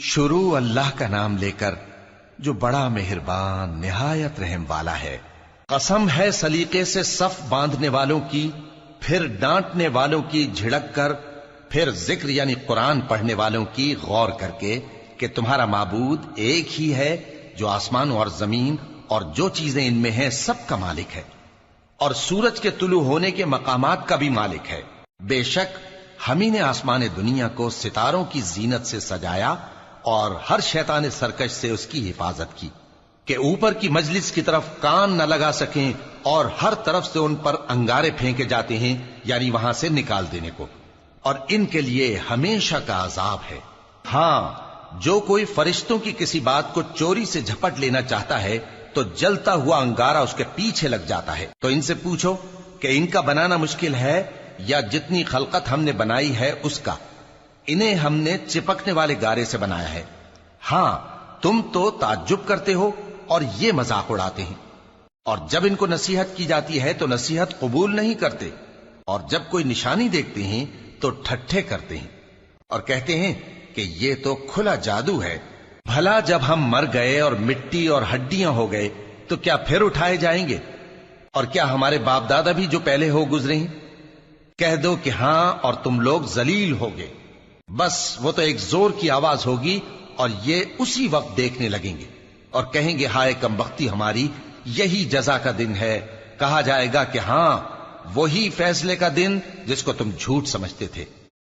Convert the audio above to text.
شروع اللہ کا نام لے کر جو بڑا مہربان نہایت رحم والا ہے۔ قسم ہے سلیقے سے صف باندھنے والوں کی، پھر ڈانٹنے والوں کی جھڑک کر، پھر ذکر یعنی قرآن پڑھنے والوں کی غور کر کے کہ تمہارا معبود ایک ہی ہے جو آسمان اور زمین اور جو چیزیں ان میں ہیں سب کا مالک ہے، اور سورج کے طلوع ہونے کے مقامات کا بھی مالک ہے۔ بے شک ہم ہی نے آسمان دنیا کو ستاروں کی زینت سے سجایا اور ہر شیطان سرکش سے اس کی حفاظت کی کہ اوپر کی مجلس کی طرف کان نہ لگا سکیں، اور ہر طرف سے ان پر انگارے پھینکے جاتے ہیں یعنی وہاں سے نکال دینے کو، اور ان کے لیے ہمیشہ کا عذاب ہے۔ ہاں، جو کوئی فرشتوں کی کسی بات کو چوری سے جھپٹ لینا چاہتا ہے تو جلتا ہوا انگارہ اس کے پیچھے لگ جاتا ہے۔ تو ان سے پوچھو کہ ان کا بنانا مشکل ہے یا جتنی خلقت ہم نے بنائی ہے اس کا؟ انہیں ہم نے چپکنے والے گارے سے بنایا ہے۔ ہاں، تم تو تعجب کرتے ہو اور یہ مذاق اڑاتے ہیں، اور جب ان کو نصیحت کی جاتی ہے تو نصیحت قبول نہیں کرتے، اور جب کوئی نشانی دیکھتے ہیں تو ٹھٹھے کرتے ہیں اور کہتے ہیں کہ یہ تو کھلا جادو ہے۔ بھلا جب ہم مر گئے اور مٹی اور ہڈیاں ہو گئے تو کیا پھر اٹھائے جائیں گے؟ اور کیا ہمارے باپ دادا بھی جو پہلے ہو گزرے ہیں؟ کہہ دو کہ ہاں، اور تم لوگ ذلیل ہوگے۔ بس وہ تو ایک زور کی آواز ہوگی اور یہ اسی وقت دیکھنے لگیں گے اور کہیں گے ہائے کم بختی ہماری، یہی جزا کا دن ہے۔ کہا جائے گا کہ ہاں، وہی فیصلے کا دن جس کو تم جھوٹ سمجھتے تھے۔